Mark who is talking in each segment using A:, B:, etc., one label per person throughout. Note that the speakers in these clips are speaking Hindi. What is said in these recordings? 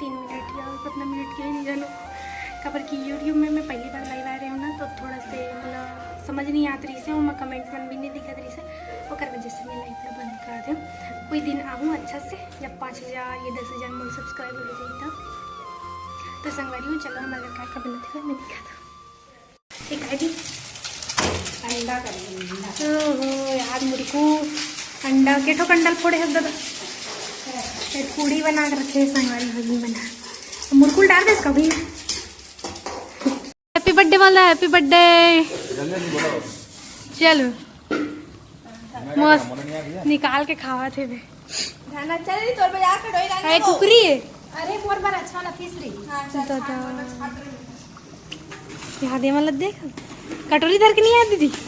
A: 3 मिनट या कितना मिनट के नहीं जानो खबर की यूट्यूब में मैं पहली बार लाइव आ रही हूँ ना, तो थोड़ा से मतलब समझ नहीं आती रही से, मैं कमेंट भी नहीं दिखा रही से, और वजह से मैं लाइव बंद कर दूँ। कोई दिन आऊँ अच्छा से जब 5000 या 10,000 मोल सब्सक्राइबर हो जाए तो संगवारी हूँ। चलो हमारे घर का बना था मैं दिखा था एक आईडी अंडा कर यार मुझे को अंडा के ठोक अंडा फोड़े है दादा पूड़ी बना कर रखे संगवारी भगी बना मुरकुल डाल दे इसका भी। हैप्पी बर्थडे वाला हैप्पी बर्थडे चलो मस्त निकाल के खावा थे बे अरे कुकरी है
B: अरे मोर बार अच्छा वाला तीसरी
A: यहाँ दे मतलब देख कटोरी धर के नहीं आती दीदी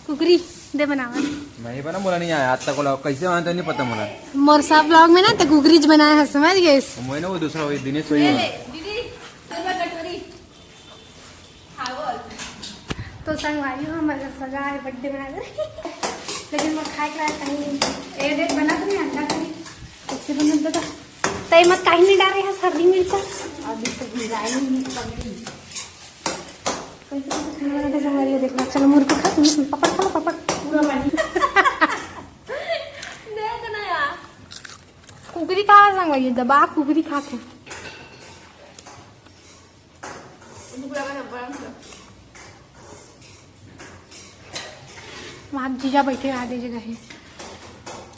A: कुकरी दे बनावा
C: नहीं बना मुला नहीं आया आज तक कैसे बनाते नहीं पता मुला
A: मोरसा ब्लॉग में ना तो कुकरी बनाया है समझ गए
C: मैंने वो दूसरा वही दिनेश वही
A: तो संगवारी हो हमारा सजा है बर्थडे बना कर लेकिन मैं खाए के कहीं ए देख बना तो नहीं अंडा कहीं कैसे बना दादा तय मत कहीं नहीं डाल रहे हैं हरी मिर्चा
B: अभी तो गिराई नहीं पड़ी
A: कैसे खाना बनाते संगवारी हो देखना चलो मुर्गी खा पपड़ खा पपड़
B: पूरा पानी देख ना यार
A: कुकरी कहाँ संगवारी दबा कुकरी खाते वहाँ जीजा बैठे आधे जगह है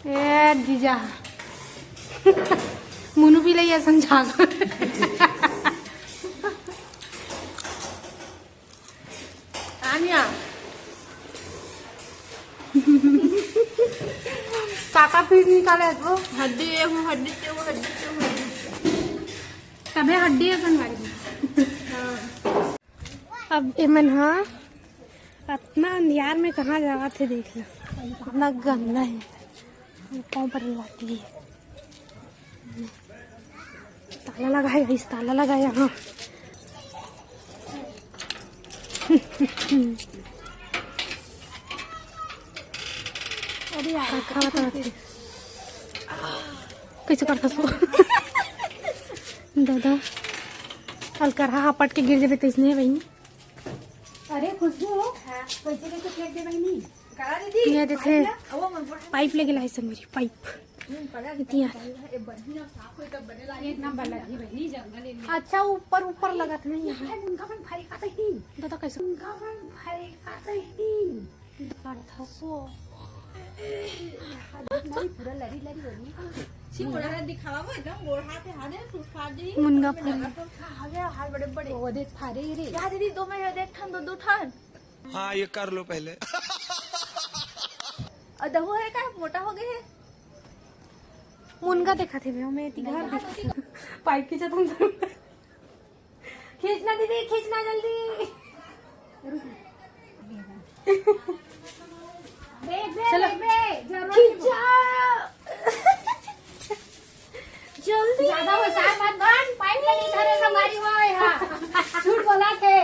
A: ए जीजा मुनु भी लई समझा
B: आनिया
A: काका पीस निकाले तो
B: हड्डी है वो हड्डी से वो हड्डी से वो
A: तबे हड्डी है संगवारी अब एमन हाँ इतना अंधियार में कहाँ जावा थे देख लो इतना गंदा है पाँव पर लगाती है ताला लगा है इस ताला लगा है यहाँ अरे यार खावा तो कैसे करता सो दादा हल्का रहा पट के गिर जाए तो इसने वही
B: अरे खुशबू कैसे कैसे फेंक दे बहनी करा दीदी
A: ये देखे पाइप लेके लाई सब मेरी पाइप इतनी
B: एक नंबर लगी बहनी जंगल में
A: अच्छा ऊपर ऊपर लगा था नहीं यहाँ
B: उनका मन भरे खाता ही
A: दादा कैसे
B: उनका मन भरे खाता ही
A: था सो
B: नहीं पूरा लरी लरी होनी सिंगोड़ा दिखावा वो एकदम गोड़ हाथ है हाथ फूट फाड़ दी
A: मुनगा फल
B: आगे हाथ बड़े बड़े वो देख फाड़े रे क्या दीदी दो में देख ठन दो ठन
D: हाँ ये कर लो पहले
B: अदहो है का मोटा हो गए है
A: मुनगा देखा थे मैं घर पाइप खींचा तुम
B: खींचना दीदी खींचना जल्दी
A: चलो
B: खींचा
A: जल्दी
B: ज्यादा हो साथ मत बन पाइप लगी धरे हमारी वो हां झूठ बोला के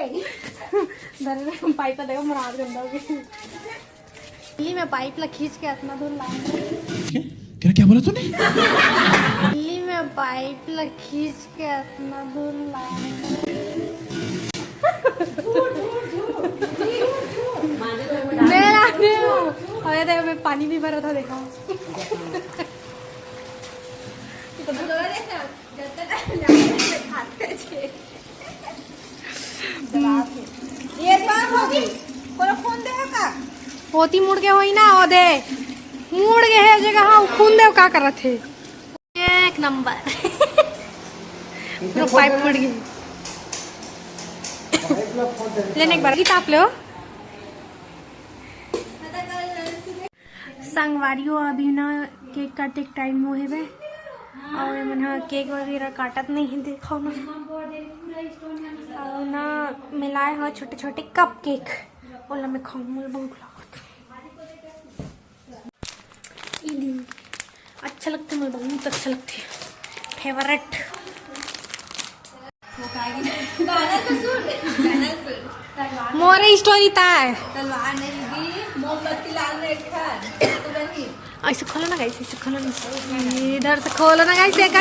A: धरे पाइप देखो मराद गंदा हो गई दिल्ली में पाइप ला खींच के इतना दूर लाऊंगा
D: क्या बोला तूने
A: दिल्ली में पाइप ला खींच के इतना दूर लाऊंगा मेरा अरे देखो मैं पानी भी भरा था देखा होती मुड़ के होई ना ओ दे मुड़ गए है जगह हाँ खून दे का कर रहे थे एक नंबर पाइप फूट गई लेने एक बार की ताप लो संगवारियों अभी ना केक काटे टाइम हुए है और मैंने केक वगैरह काटत नहीं है देखो ना और ना मिलाए हो छोटे छोटे कप केक बोला मैं खाऊं मुझे भूख लागत अच्छा लगता है मुझे बहुत अच्छा लगता है फेवरेट मोरे स्टोरी था
B: तलवार नहीं दी मोमबत्ती लाल रेखा तो बनी
A: ऐसे खोलो ना गाइस, ऐसे खोलो ना, इधर से खोलो ना गाइस, एक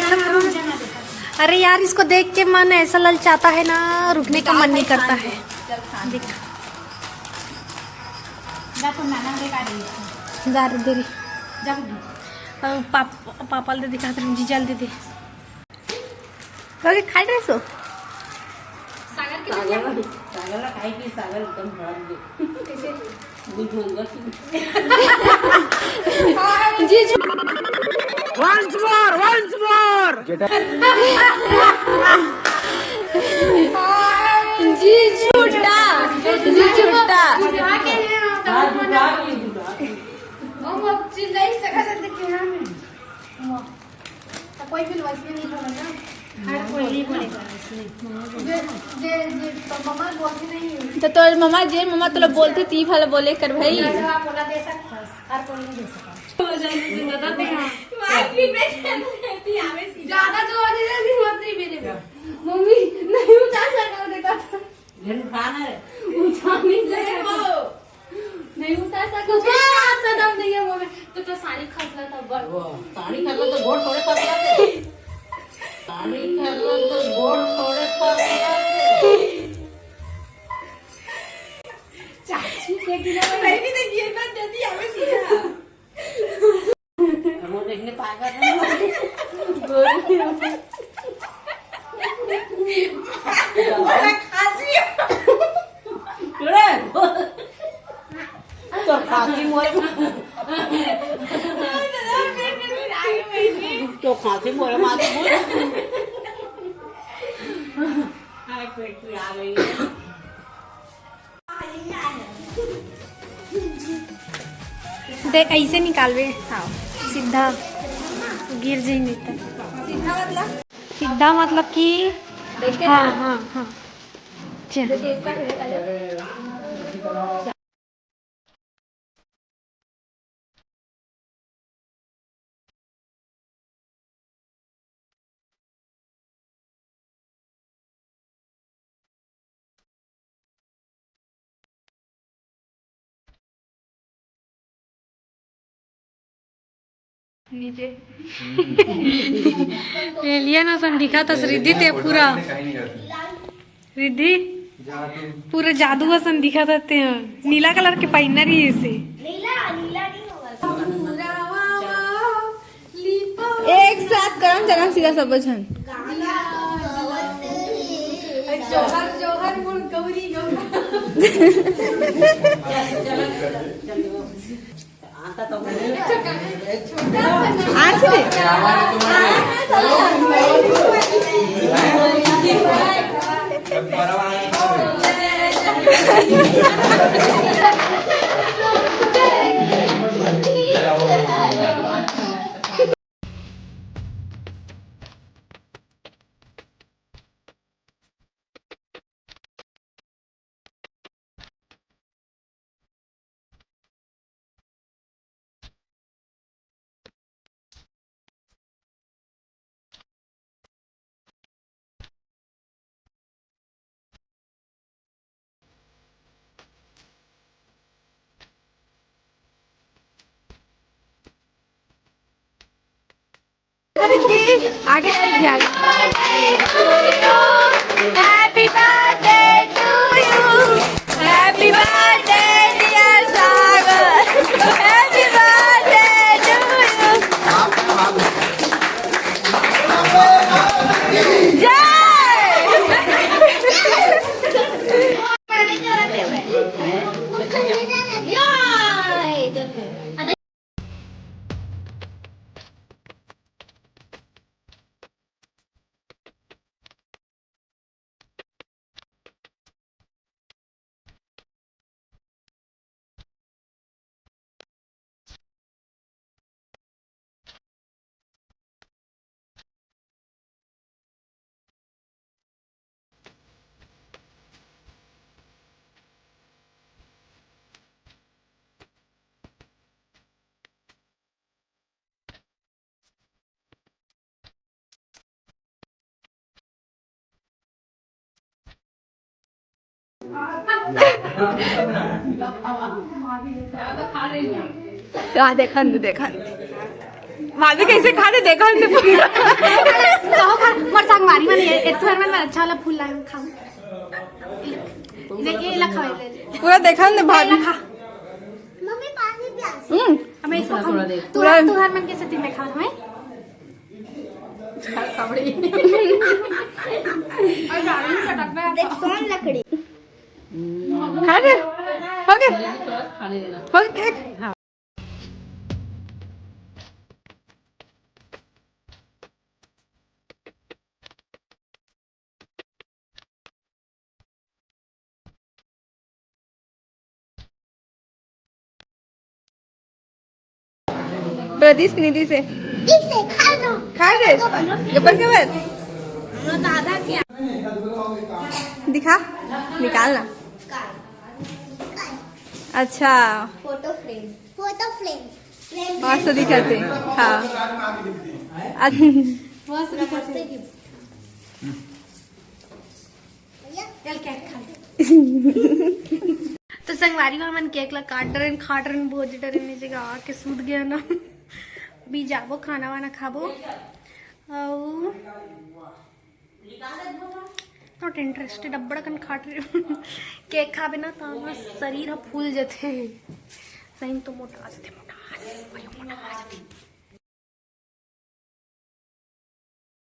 A: अरे यार इसको देख के मन ऐसा ललचाता है ना, रुकने का मन नहीं करता है। देख जा रे दे रे पापा दे दिखा रहे जी जल्दी दे खाई रहे सो जी झूठा जी झूठा कोई भी वैसे नहीं बोलेगा, कोई नहीं बोलेगा मम्मा बोलती नहीं।
B: तो मम्मा जे मम्मा तो बोलती थी भले बोले कर भाई
A: बोला दे सकता और कोई नहीं दे सकता। ज्यादा जो मम्मी नहीं उठा सका नहीं उठा सका दम नहीं है मम्मी तो साड़ी खसला था
B: साड़ी खसला तो गोड़ थोड़े पसला साड़ी खसला तो गोड़ थोड़े पसला
A: चाची के गिरा
B: नहीं भी तो ये बात जल्दी आवे सीधा वो देखने पागल है गोड़ खांसी तो खांसी मोरे तो खांसी मोरे मारे हाय पेट में आ गई
A: देख ऐसे निकालवे हाँ सीधा गिर जाए नहीं तो सीधा मतलब कि हाँ हाँ हाँ चल नीचे लिया ना सन दिखा था रिद्धि ते पूरा रिद्धि पूरा जादू सन दिखा था ते नीला कलर के पहना रही है इसे
B: एक साथ करम जरा सीधा सब बचन
A: जोहर जोहर मुन गौरी गौरी
B: आता तो
A: आगे happy birthday to you happy birthday dear Sagar happy birthday to you
E: हाँ देखा भाभी कैसे खा दे देखा
A: कहो खा मोर संगवारी मन एतु हर मन अच्छा वाला फूल लाए खाऊ ये ला खावे ले
E: पूरा देखा भाभी
A: खा
F: मम्मी पानी प्यास
A: हमें इसको
B: थोड़ा दे
A: तू हर मन के सती में खा हमें
B: खबड़ी
A: और डाली चटक में
F: देख कौन लकड़ी
E: खा दे हो गया
B: खाने देना
E: हो गया केक हाँ प्रदीप निधि से
F: इसे खा लो
E: खा दे गब्बर के बाद
A: दादा क्या
E: दिखा निकालना अच्छा
F: फोटो फ्रेम
E: मस्त दिखाते हाँ
F: नमस्ते जी
A: चल केक खा तो संगवारी का मन केक ला काट रहे खाट रहे भोज डरे नीचे का आके सूत गया ना भी जाबो खाना वाना खाबो नॉट इंटरेस्टेड अब बड़ा कन खाट रही केक खाबे ना तो शरीर फूल जथे सही तो मोटा जाते मोटा